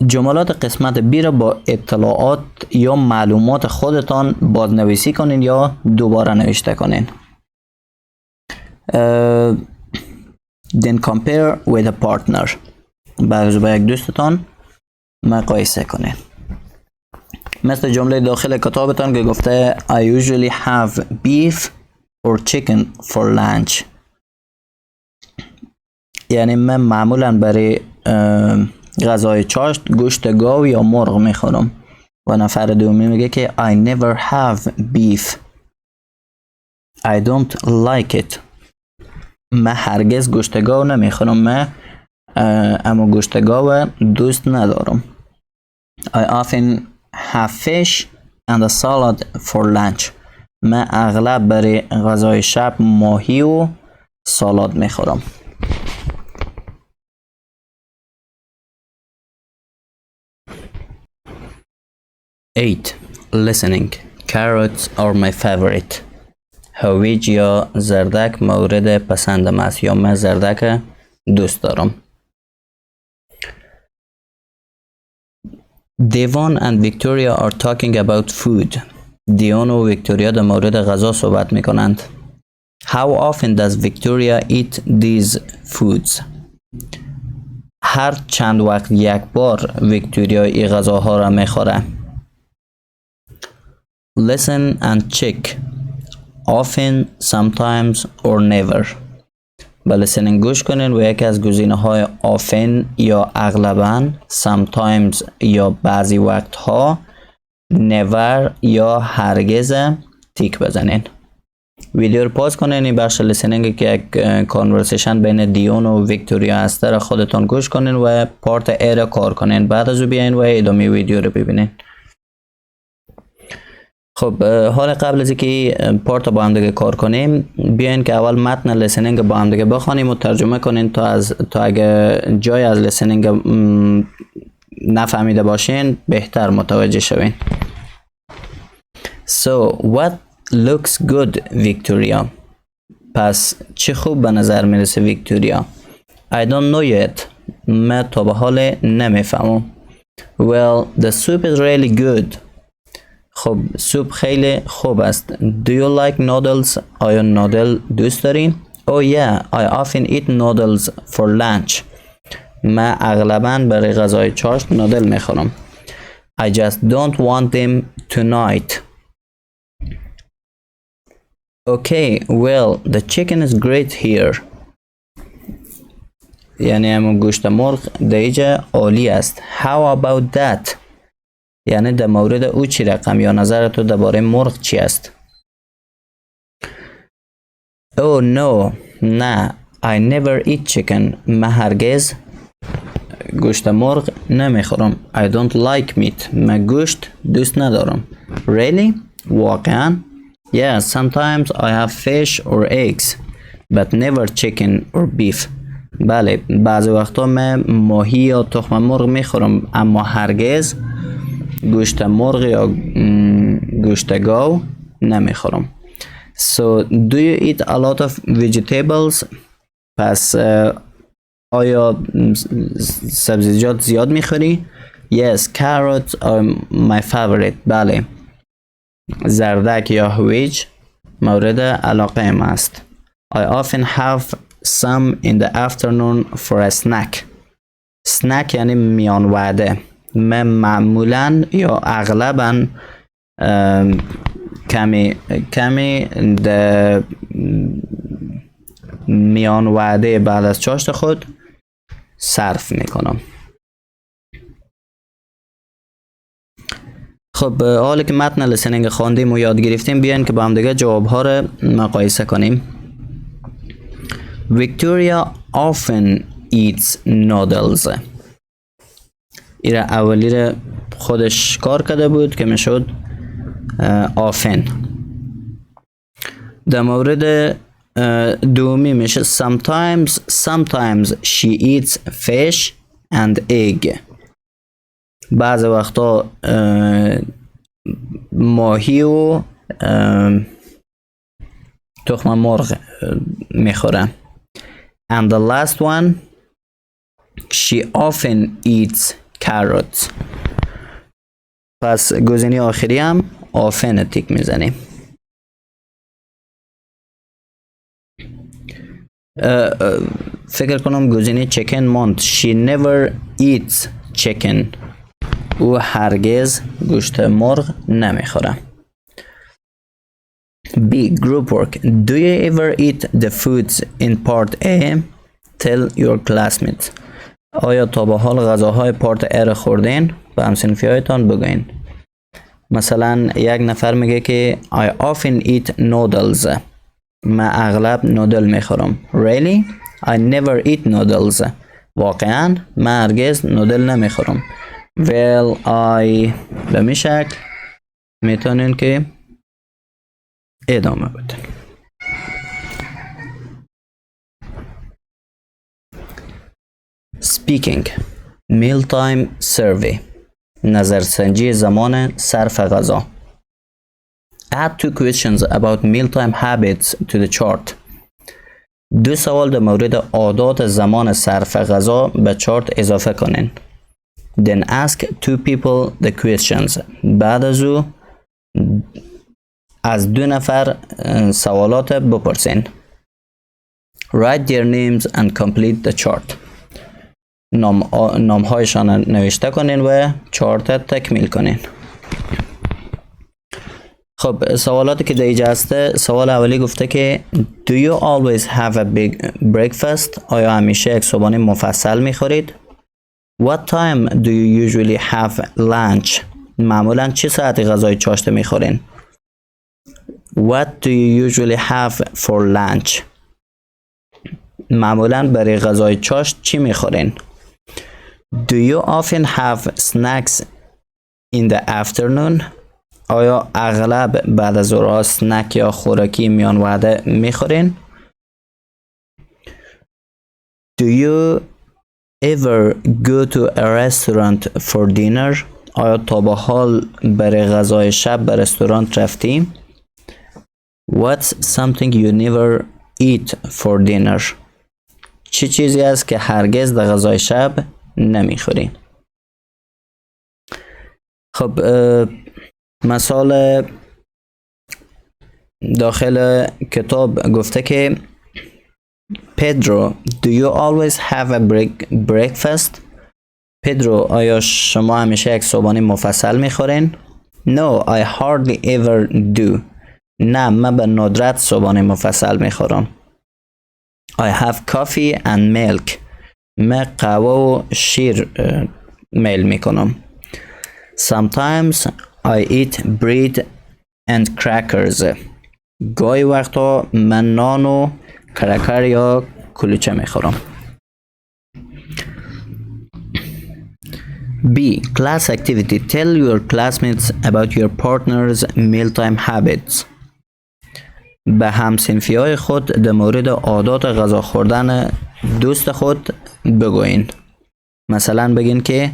جملات قسمت B را با اطلاعات یا معلومات خودتان بازنویسی کنین یا دوباره نوشته کنین. Then compare with a partner. بعد با یک دوستتان مقایسه کنین. مثل جمله داخل کتابتان که گفته I usually have beef or chicken for lunch. یعنی من معمولا برای غذای چاشت گوشت گاو یا مرغ میخورم. و نفر دومی میگه که I never have beef. I don't like it. من هرگز گوشت گاو نمیخورم. من اما گوشت گاو دوست ندارم. I often have fish and a salad for lunch. من اغلب برای غذای شب ماهی و سالاد میخورم. Eight. Listening. Carrots are my favorite. هویج یا زردک مورد پسندم است یا من زردک دوست دارم. دیوان and Victoria are talking about food. دیون و ویکتوریا در مورد غذا صحبت می کنند. How often does Victoria eat these foods? هر چند وقت یک بار ویکتوریا این غذاها را می خوره. Listen and check. Often, sometimes or never. با listening گوش کنین و یکی از گزینه های often یا اغلباً، sometimes یا بعضی وقت ها، never یا هرگز تیک بزنین. ویدیو رو پاز کنین. این بخش listening که یک کانورسیشن بین دیون و ویکتوریا هست را خودتان گوش کنین و پارت ای را کار کنین. بعد از او بیاین و ادامه ویدیو رو ببینین. خب حال قبل از اینکه پارت با هم دیگه کار کنیم بیاین که اول متن لیسنینگ با هم دیگه بخونیم و ترجمه کنین تا اگه جای از لیسنینگ نفهمیده باشین بهتر متوجه شوین. So what looks good Victoria? پس چه خوب به نظر میرسه ویکتوریا؟ I don't know yet. من تا به حال نمیفهمم. Well, the soup is really good. خب سوپ خیلی خوب است. Do you like noodles? آیا نودل دوست دارین؟ Oh yeah, I often eat noodles for lunch. من اغلباً برای غذای چاشت نودل میخورم. I just don't want them tonight. Okay, well, the chicken is great here. یعنی همون گوشت مرغ دیجا عالی است. How about that? یعنی در مورد او چی رقم یا نظر تو درباره مرغ چی است؟ Oh no, نه. I never eat chicken. من هرگز گوشت مرغ نمیخورم. I don't like meat. من گوشت دوست ندارم. Really? واقعا؟ Yeah, sometimes I have fish or eggs, but never chicken or beef. بله، بعضی وقتا من ماهی یا تخم مرغ میخورم اما هرگز گوشت مرغ یا گوشت گاو نمیخورم. So do you eat a lot of vegetables? پس آیا سبزیجات زیاد میخوری؟ Yes, carrots are my favorite. بله، زردک یا هویج مورد علاقه من است. I often have some in the afternoon for a snack. snack یعنی میان وعده. من معمولا یا اغلبا کمی میان وعده بعد از چاشت خود صرف میکنم. خب حالا که متن لسنینگ خواندیم و یاد گرفتیم، بیاین که با هم دیگه جواب ها رو مقایسه کنیم. Victoria often eats noodles. ایره اولی رو خودش کار کرده بود که میشد often. در مورد دومی میشه sometimes she eats fish and egg. بعض وقتا ماهی و تخم مرغ میخوره. And the last one, she often eats carrots. پس گزینه آخری هم often تیک میزنیم. فکر کنم گزینه chicken موند. She never eats chicken. او هرگز گوشت مرغ نمیخوره. B. Group work. Do you ever eat the foods in part A? Tell your classmates. آیا تا به حال غذاهای پارت A را خوردین؟ به همسنفیایتان بگوین. مثلا یک نفر میگه که I often eat noodles. من اغلب نودل میخورم. Really? I never eat noodles. واقعا من هرگز نودل نمیخورم. Well, I به می شکل میتونین که ادامه بدین. Speaking. Mealtime survey. نظرسنجی زمان صرف غذا. Add 2 questions about mealtime habits to the chart. 2 سوال در مورد عادات زمان صرف غذا به چارت اضافه کنین. Then ask 2 people the questions. بعد از 2 نفر سوالات بپرسین. Write their names and complete the chart. نامهایشان نوشته کنین و چارت تکمیل کنین. خب سوالاتی که دیجا هسته، سوال اولی گفته که Do you always have a big breakfast؟ آیا همیشه یک صبحانه مفصل میخورید؟ What time do you usually have lunch؟ معمولا چه ساعتی غذای چاشت میخورین؟ What do you usually have for lunch؟ معمولا برای غذای چاشت چی میخورین؟ Do you often have snacks in the afternoon؟ آیا اغلب بعد از ظهر سنک یا خوراکی میان وعده میخورین؟ Do you ever go to a restaurant for dinner؟ آیا تا به حال برای غذای شب به رستوران رفتیم؟ What's something you never eat for dinner؟ چه چیزی است که هرگز در غذای شب نمیخوری؟ خب مثال داخل کتاب گفته که Pedro, do you always have a breakfast؟ پدرو آیا شما همیشه یک صبحانه مفصل میخورین؟ No, I hardly ever do. نه من به ندرت صبحانه مفصل میخورم. I have coffee and milk. من قهوه و شیر میل میکنم. Sometimes I eat bread and crackers. گاهی وقتا من نان و کرکر یا کلوچه میخورم. B. Class activity. Tell your classmates about your partner's mealtime habits. به همسنفی های خود در مورد عادات غذا خوردن دوست خود بگوین. مثلا بگین که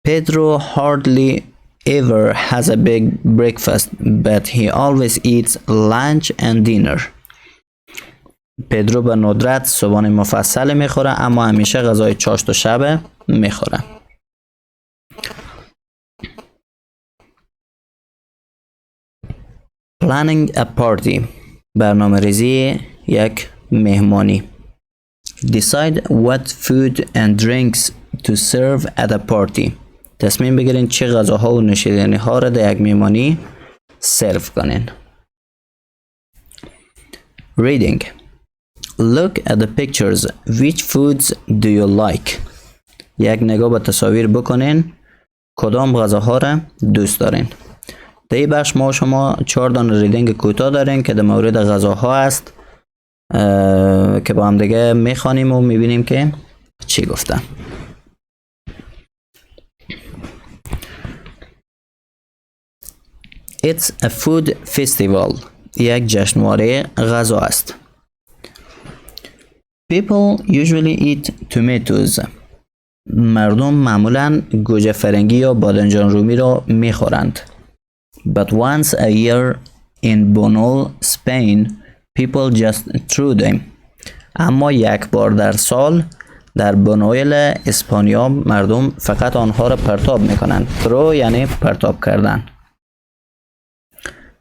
Pedro hardly ever has a big breakfast, but he always eats lunch and dinner. پدرو به ندرت صبحانه مفصل میخوره اما همیشه غذای چاشت و شب میخوره. Planning a party. برنامه ریزی یک مهمانی. Decide what food and drinks to serve at a party. تصمیم بگیرین چه غذاها و نوشیدنی ها را در یک مهمانی سرو کنین. Reading. Look at the pictures. Which foods do you like? یک نگاه به تصاویر بکنین. کدام غذاها را دوست دارین؟ در این بخش ما شما 4 دانه ریدینگ کوتاه دارین که در مورد غذاها است که با هم دیگه میخوانیم و میبینیم که چی گفتن. It's a food festival. یک جشنواره غذا است. People usually eat tomatoes. مردم معمولاً گوجه فرنگی یا بادنجان رومی را میخورند. But once a year in Bunol, Spain, people just threw them. اما یک بار در سال در بنویل اسپانیا مردم فقط آنها را پرتاب میکنند. throw یعنی پرتاب کردن.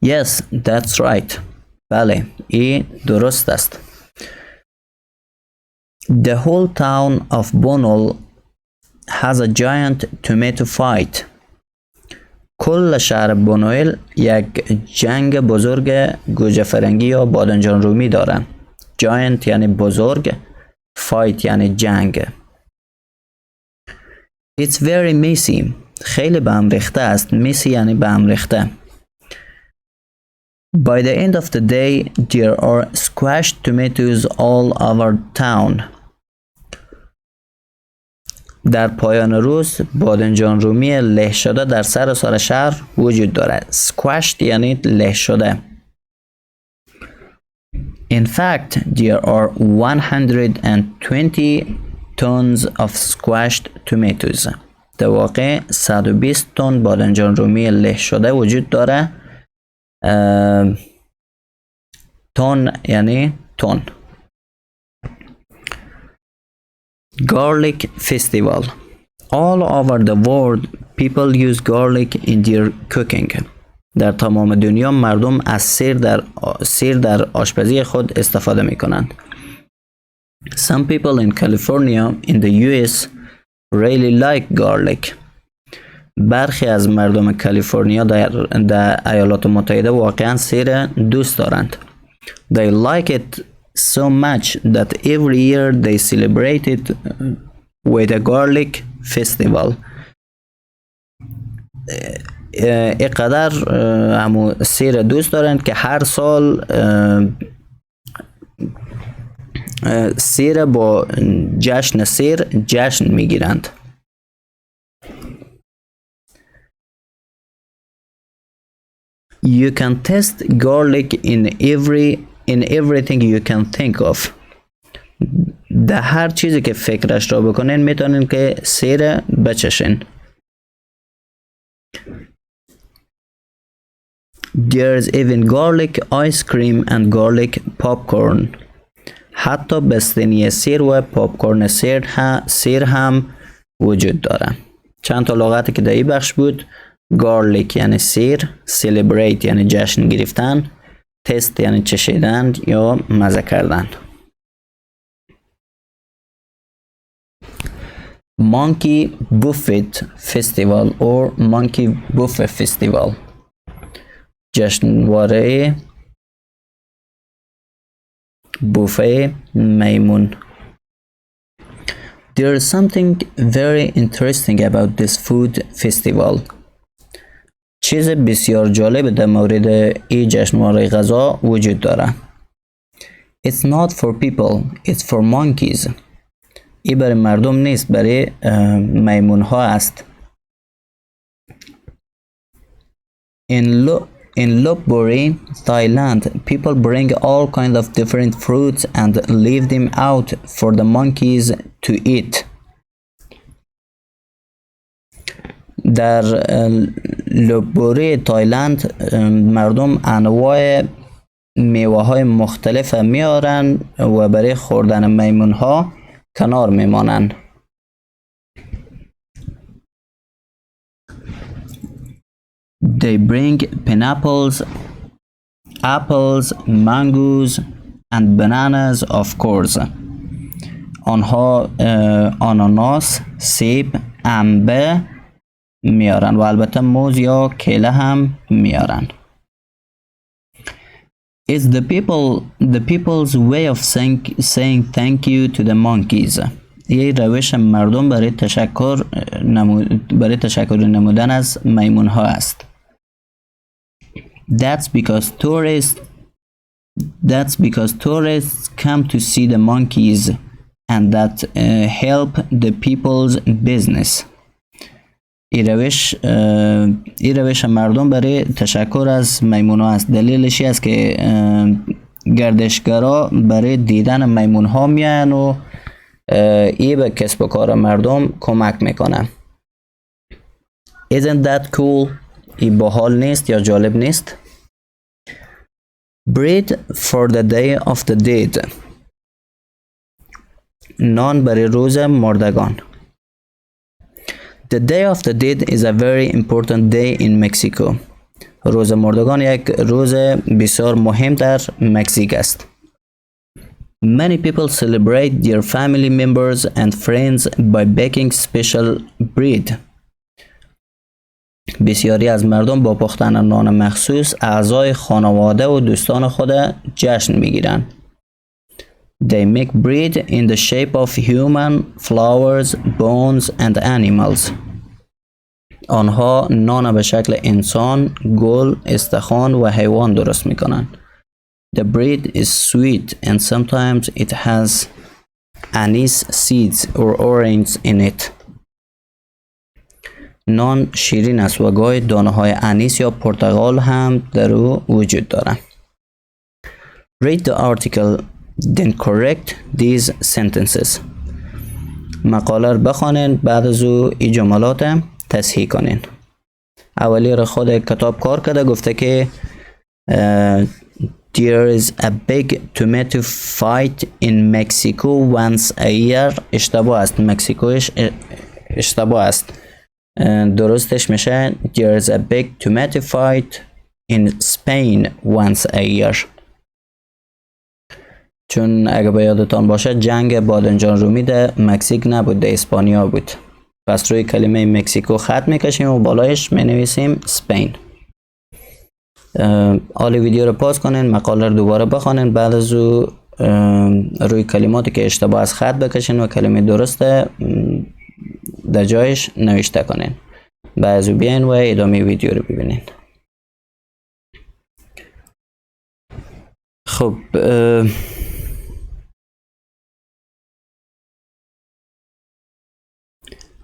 Yes, that's right. بله، این درست است. The whole town of Bunol has a giant tomato fight. کل شهر بونویل یک جنگ بزرگ گوجه فرنگی یا بادنجان رومی دارن. giant یعنی بزرگ، fight یعنی جنگ. It's very messy. خیلی به هم ریخته است. messy یعنی به هم ریخته. By the end of the day, there are squashed tomatoes all over town. در پایان روز بادنجان رومی له شده در سراسر شهر وجود دارد. squashed یعنی له شده. In fact, there are 120 tons of squashed tomatoes. در واقع 120 تن بادنجان رومی له شده وجود داره. تن یعنی تن. Garlic festival. All over the world, people use garlic in their cooking. در تمام دنیا مردم از سیر در آشپزی خود استفاده می کنند. Some people in California in the US really like garlic. برخی از مردم کالیفرنیا در ایالات متحده واقعا سیر دوست دارند. They like it so much that every year they celebrate it with a garlic festival. اینقدر همو سیر دوست دارند که هر سال سیر با جشن سیر جشن میگیرند. You can taste garlic in everything you can think of. در هر چیزی که فکرش را بکنین میتونین که سیر بچشین. There's even garlic ice cream and garlic popcorn. حتی بستنی سیر و پاپکورن سیر هم وجود داره. چند تا لغتی که در این بخش بود. garlic یعنی سیر، celebrate یعنی جشن گرفتن، تست یعنی چشیدن یا مزه کردن. Monkey Buffet Festival or Monkey Buffet Festival. جشنواره بوفه میمون. There is something very interesting about this food festival. چیز بسیار جالب در مورد این جشنواره غذا وجود داره. It's not for people, it's for monkeys. این برای مردم نیست، برای میمون ها است. In Lopburi, Thailand, people bring all kinds of different fruits and leave them out for the monkeys to eat. در لوبوری تایلند مردم انواع میوه های مختلف میارن و برای خوردن میمون ها کنار میمانن. They bring pineapples, apples, mangoes and bananas of course. آنها آناناس، سیب، انبه میارن و البته موز یا کیله هم میارن. It's the people's way of saying thank you to the monkeys. یه روش مردم برای تشکر نمودن از میمون ها است. That's because tourists come to see the monkeys and that help the people's business. این روش مردم برای تشکر از میمون ها است. دلیلش است که گردشگرا برای دیدن میمون ها میان و ای به کسب و کار مردم کمک میکنن. Isn't that cool؟ ای باحال نیست یا جالب نیست؟ Bread for the day of the dead. نان برای روز مردگان. The Day of the Dead is a very important day in Mexico. روز مردگان یک روز بسیار مهم در مکزیک است. Many people celebrate their family members and friends by baking special bread. بسیاری از مردم با پختن نان مخصوص اعضای خانواده و دوستان خود جشن میگیرند. They make bread in the shape of human, flowers, bones and animals. آنها نان به شکل انسان، گل، استخوان و حیوان درست میکنند. The bread is sweet and sometimes it has anise seeds or orange in it. نان شیرین است و گاهی دانه های انیس یا پرتقال هم در او وجود دارند. Read the article then correct these sentences. مقاله رو بخوانین، بعد از او این جملات تصحیح کنین. اولی رو خود کتاب کار کرده، گفته که there is a big tomato fight in Mexico once a year. اشتباه است، مکزیکوش اشتباه است. درستش میشه there is a big tomato fight in Spain once a year. چون اگه به یادتان باشه جنگ بادنجان رومی در مکزیک نبود، در اسپانیا بود. پس روی کلمه مکزیکو خط میکشیم و بالایش مینویسیم اسپین. حالا ویدیو رو پاس کنین، مقاله رو دوباره بخوانین، بعد از او روی کلماتی که اشتباه از خط بکشین و کلمه درسته در جایش نوشته کنین. بعد از او بیاین و ادامه ویدیو رو ببینین. خب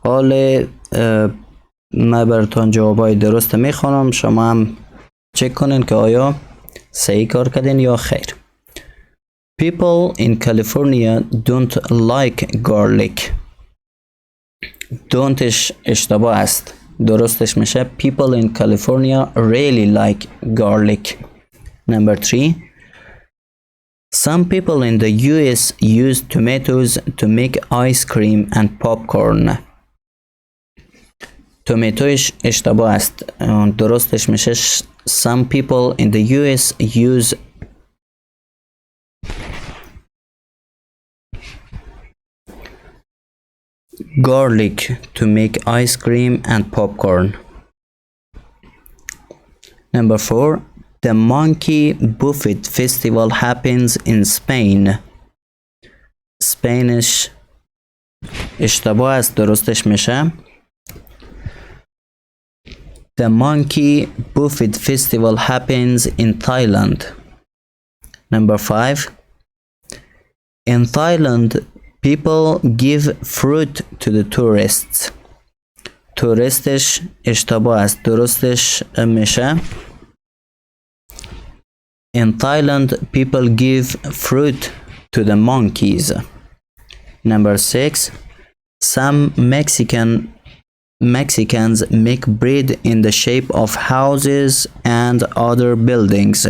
حال من براتون جوابای درست میخوانم، شما هم چک کنین که آیا صحیح کار کردین یا خیر. People in California don't like garlic. Don'tش اشتباه است، درستش میشه People in California really like garlic. Number 3. Some people in the US use tomatoes to make ice cream and popcorn. تومیتوش اشتباه است، درستش میشه Some people in the US use garlic to make ice cream and popcorn. Number 4. The Monkey Buffet Festival happens in Spain. Spanish اشتباه است، درستش میشه The Monkey Buffet Festival happens in Thailand. Number 5. In Thailand, people give fruit to the tourists. Touristش اشتباه است، درستش میشه In Thailand, people give fruit to the monkeys. Number 6. Some Mexicans make bread in the shape of houses and other buildings.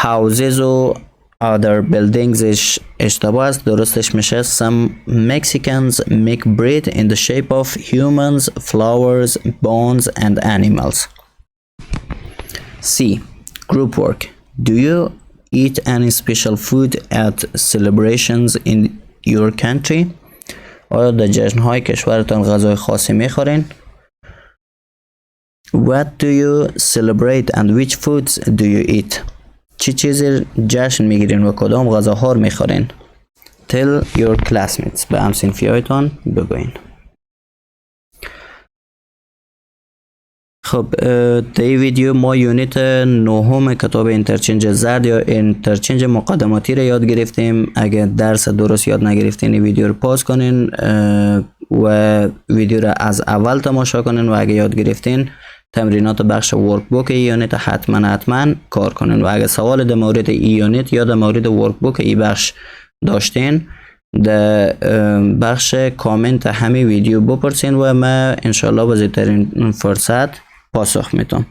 Houses و other buildings اشتباه است، درستش میشه Some Mexicans make bread in the shape of humans, flowers, bones and animals. C. Group work. Do you eat any special food at celebrations in your country? آیا در جشن‌های کشورتان غذای خاصی می‌خورین؟ What do you celebrate and which foods do you eat? چی چیزی جشن میگیرین و کدام غذاها رو میخورین؟ Tell your classmates. به همسنفیایتان بگوین. خب در این ویدیو ما یونیت نهم کتاب انترچنج زرد یا انترچنج مقدماتی را یاد گرفتیم. اگر درس درست یاد نگرفتین این ویدیو رو پاس کنین و ویدیو را از اول تماشا کنین و اگر یاد گرفتین تمرینات بخش ورک بوک یونیت حتما کار کنین و اگر سوال در مورد یونیت یا در مورد ورک بوک این بخش داشتین در بخش کامنت همه ویدیو بپرسین و ما انشالله با زودترین فرصت پاسخ میتم.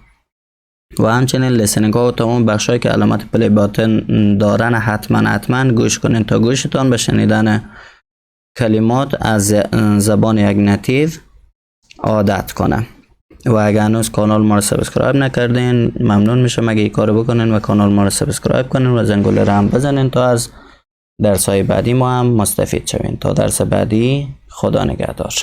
و همچنین لیسنینگ ها و تمام بخش هایی که علامت پلی باتن دارن حتما گوش کنین تا گوشتان به شنیدن کلمات از زبان یک نتیو عادت کنه. و اگر هنوز کانال ما رو سابسکرایب نکردین ممنون میشم اگه این کارو بکنین و کانال ما رو سابسکرایب کنین و زنگوله رو هم بزنین تا از درس های بعدی ما هم مستفید شوین. تا درس بعدی خدا نگهدار.